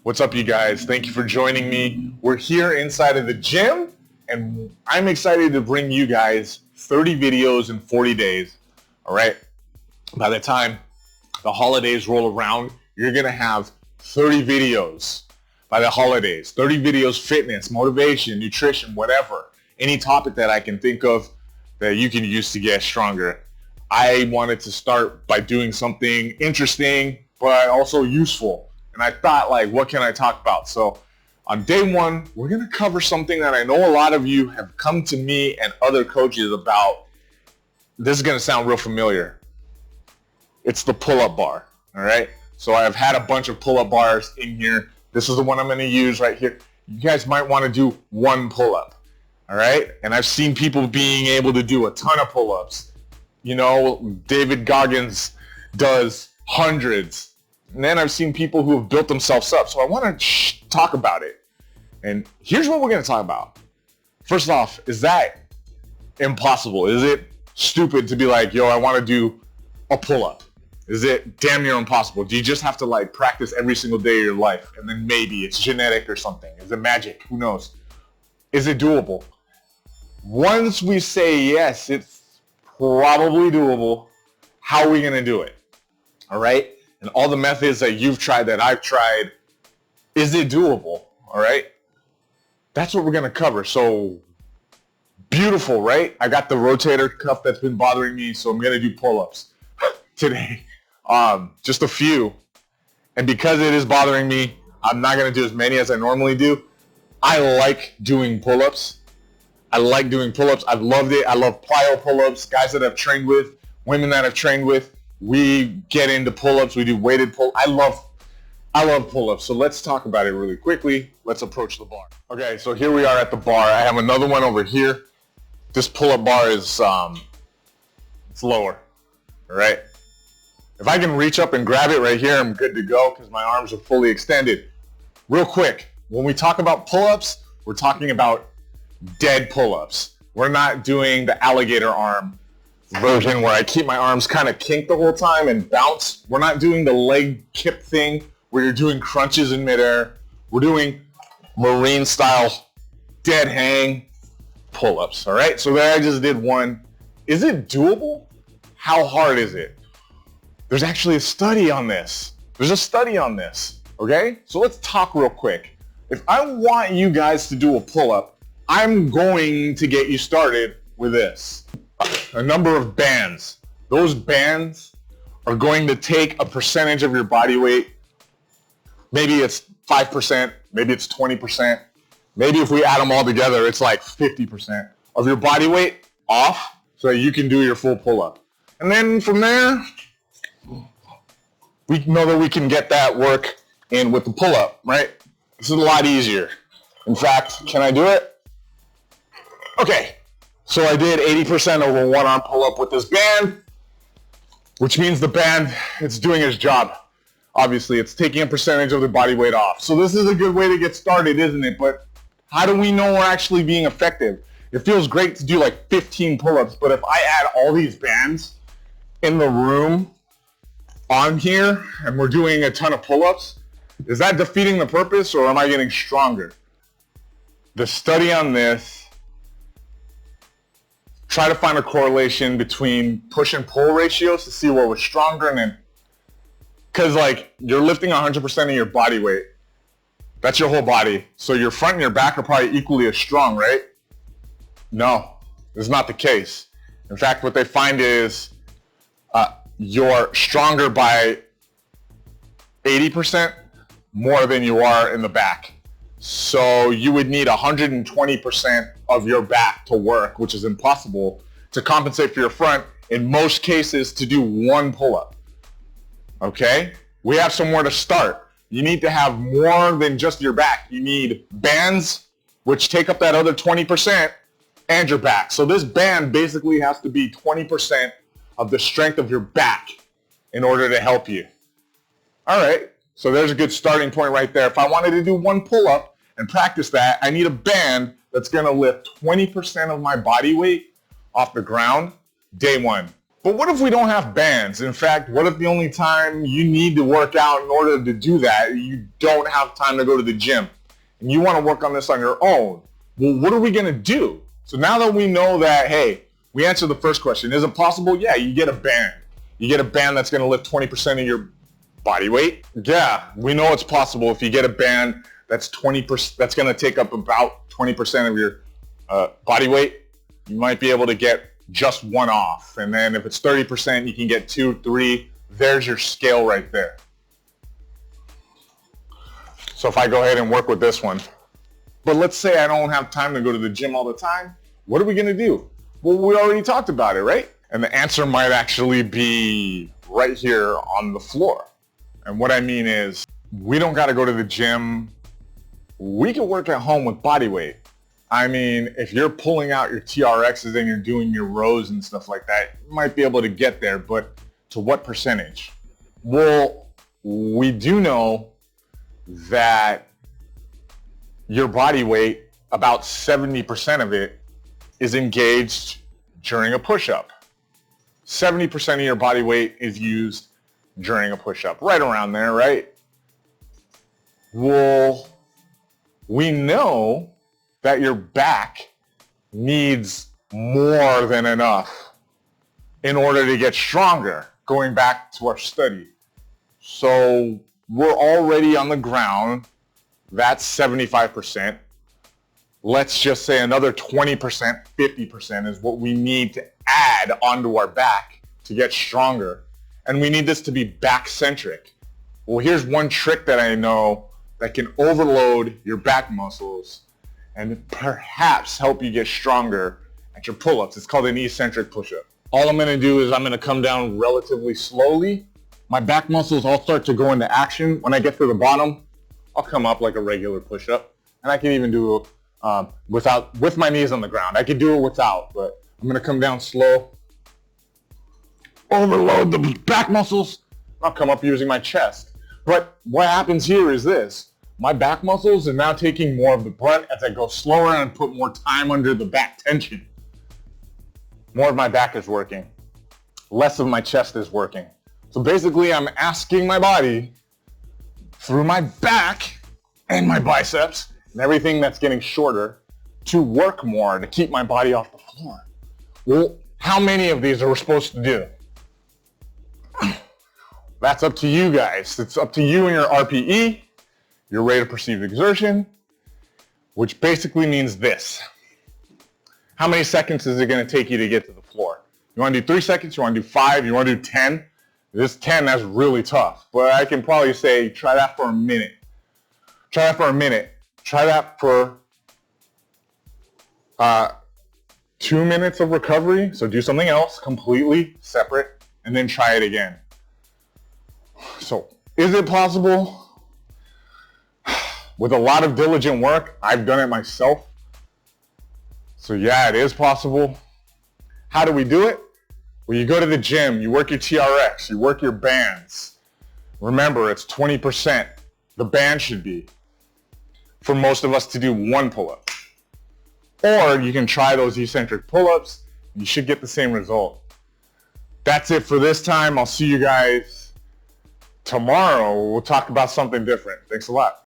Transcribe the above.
What's up, you guys? Thank you for joining me. We're here inside of the gym, and I'm excited to bring you guys 30 videos in 40 days. All right? By the time the holidays roll around, you're going to have 30 videos by the holidays. 30 videos, fitness, motivation, nutrition, whatever. Any topic that I can think of that you can use to get stronger. I wanted to start by doing something interesting, but also useful. And I thought, like, what can I talk about? So on day one, we're going to cover something that I know a lot of you have come to me and other coaches about. This is going to sound real familiar. It's the pull-up bar, all right? So I've had a bunch of pull-up bars in here. This is the one I'm going to use right here. You guys might want to do one pull-up, all right? And I've seen people being able to do a ton of pull-ups. You know, David Goggins does hundreds. And then I've seen people who have built themselves up. So I want to talk about it. And here's what we're going to talk about. First off, is that impossible? Is it stupid to be like, yo, I want to do a pull-up? Is it damn near impossible? Do you just have to like practice every single day of your life? And then maybe it's genetic or something. Is it magic? Who knows? Is it doable? Once we say yes, it's probably doable. How are we going to do it? All right? And all the methods that you've tried, that I've tried, is it doable? All right? That's what we're going to cover. So beautiful, right? I got the rotator cuff that's been bothering me, so I'm going to do pull-ups today. Just a few. And because it is bothering me, I'm not going to do as many as I normally do. I like doing pull-ups. I like doing pull-ups. I've loved it. I love plyo pull-ups. Guys that I've trained with, women that I've trained with, we get into pull-ups. We do weighted pull. I love pull-ups. So let's talk about it really quickly. Let's approach the bar. Okay, so here we are at the bar. I have another one over here. This pull-up bar is it's lower. All right. If I can reach up and grab it right here, I'm good to go because my arms are fully extended. Real quick, when we talk about pull-ups, we're talking about dead pull-ups. We're not doing the alligator arm version where I keep my arms kind of kinked the whole time and bounce. We're not doing the leg kip thing where you're doing crunches in midair. We're doing marine style dead hang pull-ups. All right, so there I just did one. Is it doable? How hard is it? There's actually a study on this. There's a study on this, okay? So let's talk real quick. If I want you guys to do a pull-up, I'm going to get you started with this. A number of bands. Those bands are going to take a percentage of your body weight. Maybe it's 5%, maybe it's 20%. Maybe if we add them all together, it's like 50% of your body weight off so that you can do your full pull-up. And then from there, we know that we can get that work in with the pull-up, right? This is a lot easier. In fact, can I do it? Okay. So I did 80% over one arm pull-up with this band, which means the band, it's doing its job. Obviously, it's taking a percentage of the body weight off. So this is a good way to get started, isn't it? But how do we know we're actually being effective? It feels great to do like 15 pull-ups, but if I add all these bands in the room on here and we're doing a ton of pull-ups, is that defeating the purpose or am I getting stronger? The study on this, try to find a correlation between push and pull ratios to see what was stronger, and then, because like you're lifting 100% of your body weight, that's your whole body. So your front and your back are probably equally as strong, right? No, it's not the case. In fact, what they find is you're stronger by 80% more than you are in the back. So you would need 120% of your back to work, which is impossible, to compensate for your front, in most cases, to do one pull-up. Okay? We have somewhere to start. You need to have more than just your back. You need bands, which take up that other 20%, and your back. So this band basically has to be 20% of the strength of your back in order to help you. All right. So there's a good starting point right there. If I wanted to do one pull-up and practice that, I need a band that's going to lift 20% of my body weight off the ground day one. But what if we don't have bands? In fact, what if the only time you need to work out in order to do that, you don't have time to go to the gym, and you want to work on this on your own? Well, what are we going to do? So now that we know that, hey, we answered the first question, is it possible? Yeah, you get a band. You get a band that's going to lift 20% of your body weight. Yeah, we know it's possible if you get a band that's 20%, that's going to take up about 20% of your body weight. You might be able to get just one off. And then if it's 30%, you can get 2, 3. There's your scale right there. So if I go ahead and work with this one, but let's say I don't have time to go to the gym all the time, what are we going to do? Well, we already talked about it, right? And the answer might actually be right here on the floor. And what I mean is, we don't got to go to the gym. We can work at home with body weight. I mean, if you're pulling out your TRXs and you're doing your rows and stuff like that, you might be able to get there, but to what percentage? Well, we do know that your body weight, about 70% of it is engaged during a push-up. 70% of your body weight is used during a push-up, right around there, right? Well, we know that your back needs more than enough in order to get stronger, going back to our study. So we're already on the ground. That's 75%. Let's just say another 20%, 50% is what we need to add onto our back to get stronger. And we need this to be back-centric. Well, here's one trick that I know that can overload your back muscles and perhaps help you get stronger at your pull-ups. It's called an eccentric push-up. All I'm going to do is I'm going to come down relatively slowly. My back muscles all start to go into action. When I get to the bottom, I'll come up like a regular push-up. And I can even do it with my knees on the ground. I could do it without, but I'm going to come down slow. Overload the back muscles. I'll come up using my chest. But what happens here is this. My back muscles are now taking more of the brunt as I go slower and put more time under the back tension. More of my back is working. Less of my chest is working. So basically, I'm asking my body through my back and my biceps and everything that's getting shorter to work more to keep my body off the floor. Well, how many of these are we supposed to do? That's up to you guys. It's up to you and your RPE, your rate of perceived exertion, which basically means this. How many seconds is it going to take you to get to the floor? You want to do 3 seconds? You want to do 5? You want to do 10? This 10, that's really tough. But I can probably say try that for a minute. Try that for a minute. Try that for 2 minutes of recovery. So do something else completely separate and then try it again. So is it possible? With a lot of diligent work, I've done it myself. So yeah, it is possible. How do we do it? Well, you go to the gym, you work your TRX, you work your bands. Remember, it's 20%. The band should be for most of us to do 1 pull-up. Or you can try those eccentric pull-ups. You should get the same result. That's it for this time. I'll see you guys tomorrow. We'll talk about something different. Thanks a lot.